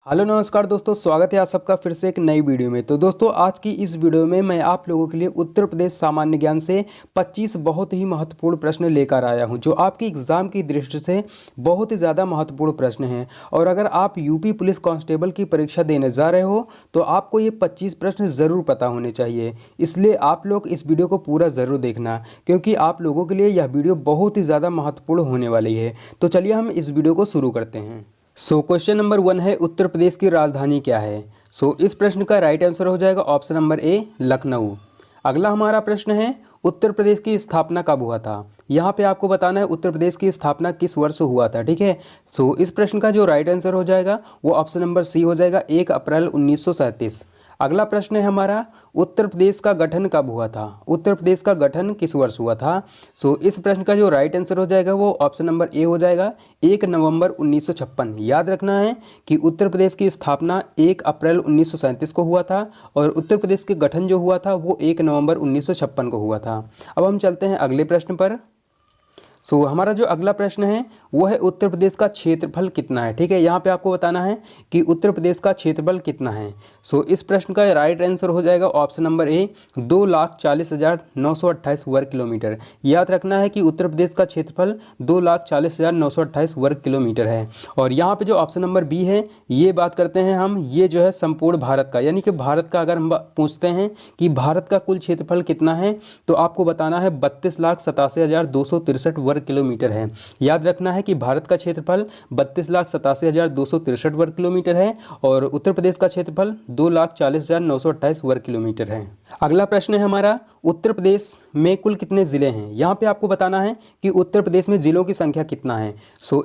Hello नमस्कार दोस्तों, स्वागत है आप सबका फिर से एक नई वीडियो में। तो दोस्तों आज की इस वीडियो में मैं आप लोगों के लिए उत्तर प्रदेश सामान्य ज्ञान से 25 बहुत ही महत्वपूर्ण प्रश्न लेकर आया हूं, जो आपकी एग्ज़ाम की दृष्टि से बहुत ही ज़्यादा महत्वपूर्ण प्रश्न हैं। और अगर आप यूपी पुलिस कांस्टेबल की परीक्षा देने जा रहे हो तो आपको ये 25 प्रश्न ज़रूर पता होने चाहिए। इसलिए आप लोग इस वीडियो को पूरा ज़रूर देखना, क्योंकि आप लोगों के लिए यह वीडियो बहुत ही ज़्यादा महत्वपूर्ण होने वाली है। तो चलिए हम इस वीडियो को शुरू करते हैं। क्वेश्चन नंबर 1 है, उत्तर प्रदेश की राजधानी क्या है। इस प्रश्न का राइट आंसर हो जाएगा ऑप्शन नंबर ए, लखनऊ। अगला हमारा प्रश्न है, उत्तर प्रदेश की स्थापना कब हुआ था। यहाँ पे आपको बताना है उत्तर प्रदेश की स्थापना किस वर्ष हुआ था, ठीक है। इस प्रश्न का जो राइट आंसर हो जाएगा वो ऑप्शन नंबर सी हो जाएगा, 1 अप्रैल 1937। अगला प्रश्न है हमारा, उत्तर प्रदेश का गठन कब हुआ था। उत्तर प्रदेश का गठन किस वर्ष हुआ था। इस प्रश्न का जो राइट आंसर हो जाएगा वो ऑप्शन नंबर ए हो जाएगा, 1 नवंबर 1956। याद रखना है कि उत्तर प्रदेश की स्थापना 1 अप्रैल 1937 को हुआ था और उत्तर प्रदेश के गठन जो हुआ था वो 1 नवंबर 1956 को हुआ था। अब हम चलते हैं अगले प्रश्न पर। हमारा जो अगला प्रश्न है वो है, उत्तर प्रदेश का क्षेत्रफल कितना है, ठीक है। यहाँ पे आपको बताना है कि उत्तर प्रदेश का क्षेत्रफल कितना है। इस प्रश्न का राइट आंसर हो जाएगा ऑप्शन नंबर ए, 2,40,928 वर्ग किलोमीटर। याद रखना है कि उत्तर प्रदेश का क्षेत्रफल 2,40,928 वर्ग किलोमीटर है। और यहाँ पे जो ऑप्शन नंबर बी है, ये बात करते हैं हम, ये जो है संपूर्ण भारत का, यानी कि भारत का अगर हम पूछते हैं कि भारत का कुल क्षेत्रफल कितना है तो आपको बताना है 32,87,263 वर्ग किलोमीटर है। याद रखना है कि भारत का क्षेत्रफल 32,87,263 वर्ग किलोमीटर है और उत्तर प्रदेश का क्षेत्रफल 2,40,928 वर्ग किलोमीटर है। अगला प्रश्न है हमारा, उत्तर प्रदेश में कुल कितने ज़िले हैं। यहाँ पे आपको बताना है कि उत्तर प्रदेश में ज़िलों की संख्या कितना है।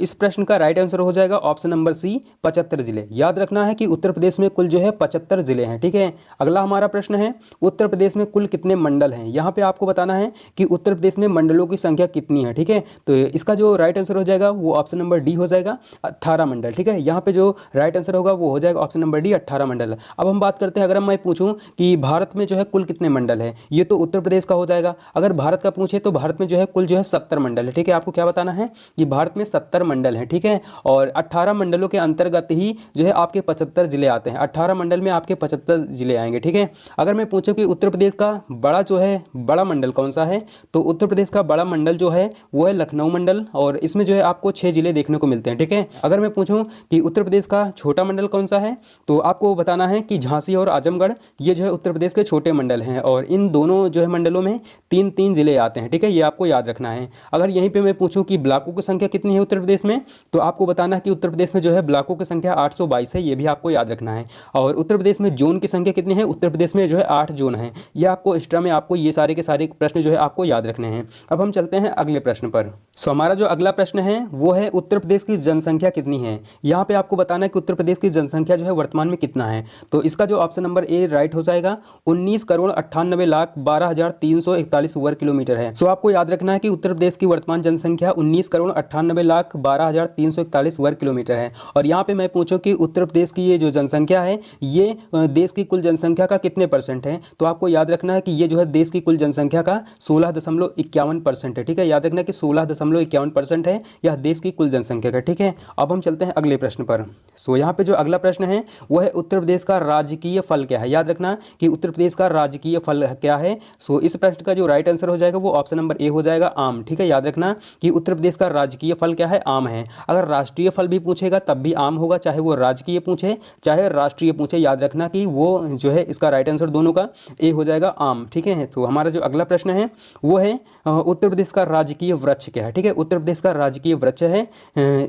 इस प्रश्न का राइट आंसर हो जाएगा ऑप्शन नंबर सी, 75 ज़िले। याद रखना है कि उत्तर प्रदेश में कुल जो है 75 ज़िले हैं, ठीक है। अगला हमारा प्रश्न है, उत्तर प्रदेश में कुल कितने मंडल हैं। यहाँ पे आपको बताना है कि उत्तर प्रदेश में मंडलों की संख्या कितनी है, ठीक है। तो इसका जो राइट आंसर हो जाएगा वो ऑप्शन नंबर डी हो जाएगा, 18 मंडल, ठीक है। यहाँ पे जो राइट आंसर होगा वो हो जाएगा ऑप्शन नंबर डी, 18 मंडल। अब हम बात करते हैं, अगर मैं पूछूं कि भारत में जो है कुल कितने मंडल है, ये तो उत्तर प्रदेश का हो जाएगा। अगर भारत का पूछे तो भारत में जो है कुल जो है 70 मंडल है, ठीक है। आपको क्या बताना है कि भारत में 70 मंडल है, ठीक है। और 18 मंडलों के अंतर्गत ही जो है आपके 75 जिले आते हैं। 18 मंडल में आपके 75 जिले आएंगे, ठीक है। अगर मैं पूछूं कि उत्तर प्रदेश का बड़ा जो है बड़ा मंडल कौन सा है, तो उत्तर प्रदेश का बड़ा मंडल जो है वो है लखनऊ मंडल और इसमें जो है आपको 6 जिले देखने को मिलते हैं, ठीक है। अगर मैं पूछूं कि उत्तर प्रदेश का छोटा मंडल कौन सा है, तो आपको बताना है कि झांसी और आजमगढ़ ये जो है उत्तर प्रदेश के छोटे मंडल हैं और इन दोनों जो है मंडलों में 3-3 जिले आते हैं, ठीक है। ये आपको याद रखना है। अगर यहीं पे मैं पूछूं कि ब्लॉकों की संख्या कितनी है उत्तर प्रदेश में, तो आपको बताना है कि उत्तर प्रदेश में जो है ब्लॉकों की संख्या 822 है, ये भी आपको याद रखना है। और उत्तर प्रदेश में जोन की संख्या कितनी है, उत्तर प्रदेश में जो है 8 जोन है। ये आपको एक्स्ट्रा में आपको ये सारे के सारे प्रश्न जो है आपको याद रखने हैं। अब हम चलते हैं अगले प्रश्न पर। हमारा जो अगला प्रश्न है वो है, उत्तर प्रदेश की जनसंख्या कितनी है। यहाँ पे आपको बताना है कि उत्तर प्रदेश की जनसंख्या जो है वर्तमान में कितना है। तो इसका जो ऑप्शन नंबर ए राइट हो जाएगा, 19,98,12,341 वर्ग किलोमीटर है। आपको याद रखना है कि उत्तर प्रदेश की वर्तमान जनसंख्या 19,98,12,341 वर्ग किलोमीटर है। और यहाँ पे मैं पूछूं कि उत्तर प्रदेश की ये जो जनसंख्या है ये देश की कुल जनसंख्या का कितने परसेंट है, तो आपको याद रखना है कि ये जो है देश की कुल जनसंख्या का 16.51% है, ठीक है। याद रखना कि 16.51% है यह देश की कुल जनसंख्या का, ठीक है। अब हम चलते हैं अगले प्रश्न पर। यहाँ पे जो अगला प्रश्न है वो है, उत्तर प्रदेश का राजकीय फल क्या है। याद रखना कि उत्तर प्रदेश का राजकीय फल क्या है। इस प्रश्न का जो राइट आंसर हो जाएगा वो ऑप्शन नंबर ए हो जाएगा, आम, ठीक है। याद रखना कि उत्तर प्रदेश का राजकीय फल क्या है, आम है। अगर राष्ट्रीय फल भी पूछेगा तब भी आम होगा, चाहे वो राजकीय पूछे चाहे राष्ट्रीय पूछे। याद रखना कि वो जो है इसका राइट आंसर दोनों का ए हो जाएगा, आम, ठीक है। तो हमारा जो अगला प्रश्न है वो है, उत्तर प्रदेश का राजकीय वृक्ष क्या है, ठीक है। उत्तर प्रदेश का राजकीय वृक्ष है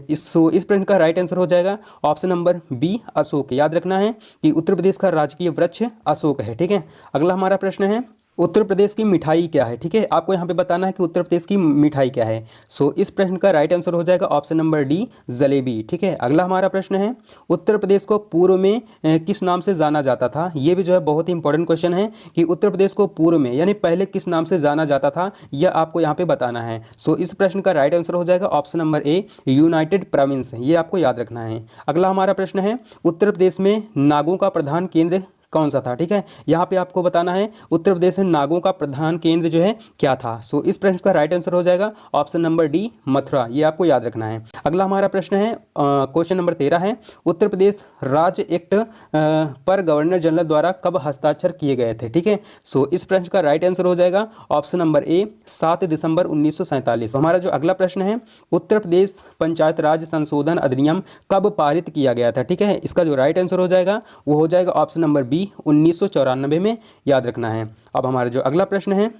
इस प्रश्न का राइट आंसर हो जाएगा ऑप्शन नंबर बी, अशोक। याद रखना है कि उत्तर प्रदेश का राजकीय वृक्ष अशोक है, ठीक है। अगला हमारा प्रश्न है, उत्तर प्रदेश की मिठाई क्या है, ठीक है। आपको यहाँ पे बताना है कि उत्तर प्रदेश की मिठाई क्या है। इस प्रश्न का राइट आंसर हो जाएगा ऑप्शन नंबर डी, जलेबी, ठीक है। अगला हमारा प्रश्न है, उत्तर प्रदेश को पूर्व में किस नाम से जाना जाता था। ये भी जो है बहुत ही इंपॉर्टेंट क्वेश्चन है कि उत्तर प्रदेश को पूर्व में यानी पहले किस नाम से जाना जाता था, यह आपको यहाँ पे बताना है। इस प्रश्न का राइट आंसर हो जाएगा option number A, United province, ये आपको याद रखना है। अगला हमारा प्रश्न है, उत्तर प्रदेश में नागों का प्रधान केंद्र कौन सा था। ठीक है, यहाँ पे आपको बताना है उत्तर प्रदेश में नागों का प्रधान केंद्र जो है क्या था। सो इस प्रश्न का राइट आंसर हो जाएगा ऑप्शन नंबर डी, मथुरा। ये आपको याद रखना है। अगला हमारा प्रश्न है क्वेश्चन नंबर 13 है, उत्तर प्रदेश राज्य एक्ट पर गवर्नर जनरल द्वारा कब हस्ताक्षर किए गए थे। ठीक है, सो इस प्रश्न का राइट आंसर हो जाएगा ऑप्शन नंबर ए, 7 दिसंबर 1947। हमारा जो अगला प्रश्न है, उत्तर प्रदेश पंचायत राज संशोधन अधिनियम कब पारित किया गया था। ठीक है, इसका जो राइट आंसर हो जाएगा वो हो जाएगा ऑप्शन नंबर बी, 1994 में। याद रखना है। अब हमारा जो अगला प्रश्न है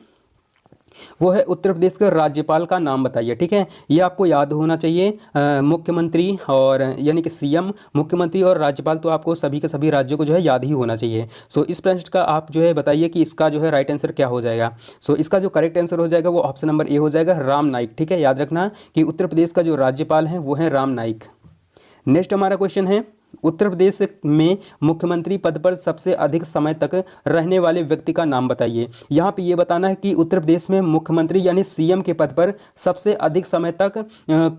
वो है, उत्तर प्रदेश के राज्यपाल का नाम बताइए। ठीक है, ये आपको याद होना चाहिए। मुख्यमंत्री और यानी कि सीएम, मुख्यमंत्री और राज्यपाल तो आपको सभी के सभी राज्यों को जो है याद ही होना चाहिए। सो इस प्रश्न का आप जो है बताइए कि इसका जो है राइट आंसर क्या हो जाएगा। सो इसका जो करेक्ट आंसर हो जाएगा वो ऑप्शन नंबर ए हो जाएगा, राम नाईक। ठीक है, याद रखना कि उत्तर प्रदेश का जो राज्यपाल है वो है राम नाईक। नेक्स्ट हमारा क्वेश्चन है, उत्तर प्रदेश में मुख्यमंत्री पद पर सबसे अधिक समय तक रहने वाले व्यक्ति का नाम बताइए। यहाँ पे ये बताना है कि उत्तर प्रदेश में मुख्यमंत्री यानी सीएम के पद पर सबसे अधिक समय तक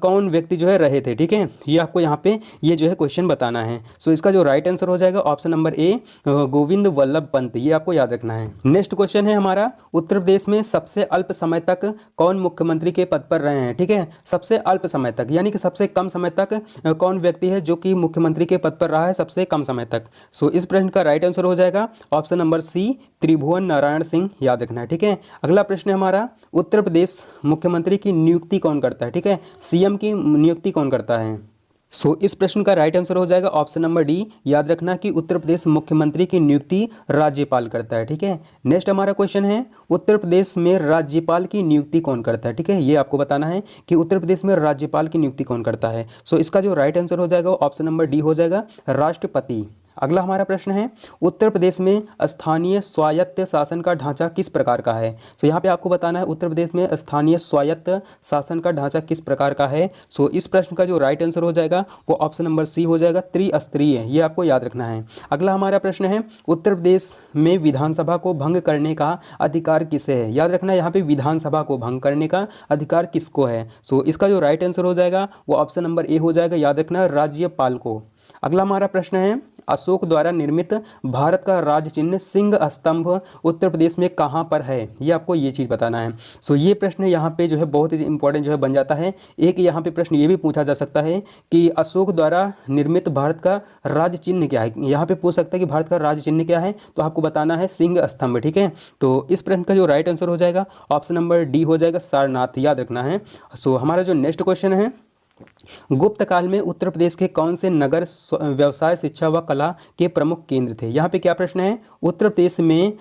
कौन व्यक्ति जो है रहे थे। ठीक है, ये आपको यहाँ पे ये जो है क्वेश्चन बताना है। सो इसका जो राइट आंसर हो जाएगा option number A, Govind Vallabh Pant. ये आपको याद रखना है। नेक्स्ट क्वेश्चन है हमारा, उत्तर प्रदेश में सबसे अल्प समय तक कौन मुख्यमंत्री के पद पर रहे हैं। ठीक है, सबसे अल्प समय तक यानी कि सबसे कम समय तक कौन व्यक्ति है जो कि मुख्यमंत्री के पद पर रहा है सबसे कम समय तक। सो इस प्रश्न का राइट आंसर हो जाएगा ऑप्शन नंबर सी, त्रिभुवन नारायण सिंह। याद रखना है। ठीक है, अगला प्रश्न है हमारा, उत्तर प्रदेश मुख्यमंत्री की नियुक्ति कौन करता है। ठीक है, सीएम की नियुक्ति कौन करता है। सो इस प्रश्न का राइट आंसर हो जाएगा ऑप्शन नंबर डी। याद रखना कि उत्तर प्रदेश मुख्यमंत्री की नियुक्ति राज्यपाल करता है। ठीक है, नेक्स्ट हमारा क्वेश्चन है, उत्तर प्रदेश में राज्यपाल की नियुक्ति कौन करता है। ठीक है, ये आपको बताना है कि उत्तर प्रदेश में राज्यपाल की नियुक्ति कौन करता है। सो इसका जो राइट आंसर हो जाएगा ऑप्शन नंबर डी हो जाएगा, राष्ट्रपति। अगला हमारा प्रश्न है, उत्तर प्रदेश में स्थानीय स्वायत्त शासन का ढांचा किस प्रकार का है। सो यहाँ पे आपको बताना है उत्तर प्रदेश में स्थानीय स्वायत्त शासन का ढांचा किस प्रकार का है। सो इस प्रश्न का जो राइट आंसर हो जाएगा वो ऑप्शन नंबर सी हो जाएगा, त्रिस्तरीय। ये आपको याद रखना है। अगला हमारा प्रश्न है, उत्तर प्रदेश में विधानसभा को भंग करने का अधिकार किसे है। याद रखना यहाँ पे विधानसभा को भंग करने का अधिकार किसको है। सो इसका जो राइट आंसर हो जाएगा वो ऑप्शन नंबर ए हो जाएगा। याद रखना, राज्यपाल को। अगला हमारा प्रश्न है, अशोक द्वारा निर्मित भारत का राज चिन्ह सिंह स्तंभ उत्तर प्रदेश में कहाँ पर है। ये आपको ये चीज़ बताना है। सो ये प्रश्न यहाँ पे जो है बहुत ही इंपॉर्टेंट जो है बन जाता है। एक यहाँ पे प्रश्न ये भी पूछा जा सकता है कि अशोक द्वारा निर्मित भारत का राज चिन्ह क्या है। यहाँ पे पूछ सकता है कि भारत का राज चिन्ह क्या है, तो आपको बताना है सिंह स्तंभ। ठीक है, तो इस प्रश्न का जो राइट आंसर हो जाएगा ऑप्शन नंबर डी हो जाएगा, सारनाथ। याद रखना है। सो हमारा जो नेक्स्ट क्वेश्चन है, गुप्त काल में उत्तर प्रदेश के कौन से नगर व्यवसाय, शिक्षा व कला के प्रमुख केंद्र थे। यहाँ पे क्या प्रश्न है, उत्तर प्रदेश में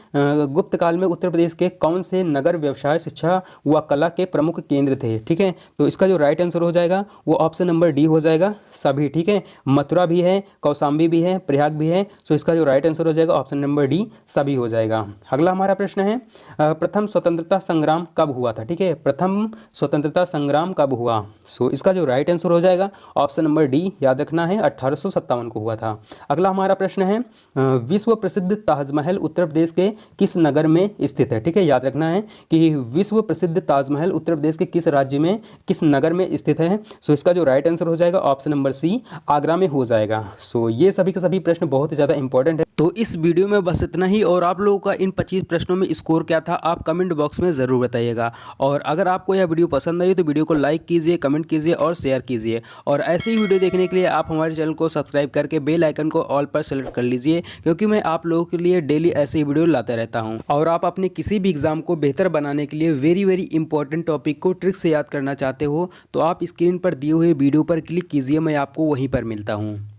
गुप्त काल में उत्तर प्रदेश के कौन से नगर व्यवसाय, शिक्षा व कला के प्रमुख केंद्र थे। ठीक है, तो इसका जो राइट आंसर हो जाएगा वो ऑप्शन नंबर डी हो जाएगा, सभी। ठीक है, मथुरा भी है, कौशाम्बी भी है, प्रयाग भी है। सो इसका जो राइट आंसर हो जाएगा ऑप्शन नंबर डी, सभी हो जाएगा। अगला हमारा प्रश्न है, प्रथम स्वतंत्रता संग्राम कब हुआ था। ठीक है, प्रथम स्वतंत्रता संग्राम कब हुआ। सो इसका जो राइट आंसर हो जाएगा ऑप्शन नंबर डी। याद रखना है 1857 को हुआ था। अगला हमारा प्रश्न है, विश्व प्रसिद्ध ताजमहल उत्तर प्रदेश के किस नगर में स्थित है। ठीक है, याद रखना है कि विश्व प्रसिद्ध ताजमहल उत्तर प्रदेश के किस राज्य में, किस नगर में स्थित है। सो इसका जो राइट आंसर हो जाएगा ऑप्शन नंबर सी, आगरा में हो जाएगा। सो ये सभी के सभी प्रश्न बहुत ही ज़्यादा इंपॉर्टेंट है। तो इस वीडियो में बस इतना ही, और आप लोगों का इन 25 प्रश्नों में स्कोर क्या था आप कमेंट बॉक्स में ज़रूर बताइएगा। और अगर आपको यह वीडियो पसंद आई तो वीडियो को लाइक कीजिए, कमेंट कीजिए और शेयर कीजिए। और ऐसे ही वीडियो देखने के लिए आप हमारे चैनल को सब्सक्राइब करके बेल आइकन को ऑल पर सेलेक्ट कर लीजिए, क्योंकि मैं आप लोगों के लिए डेली ऐसे ही वीडियो लाते रहता हूं। और आप अपने किसी भी एग्जाम को बेहतर बनाने के लिए वेरी इंपॉर्टेंट टॉपिक को ट्रिक से याद करना चाहते हो तो आप स्क्रीन पर दिए हुए वीडियो पर क्लिक कीजिए, मैं आपको वहीं पर मिलता हूँ।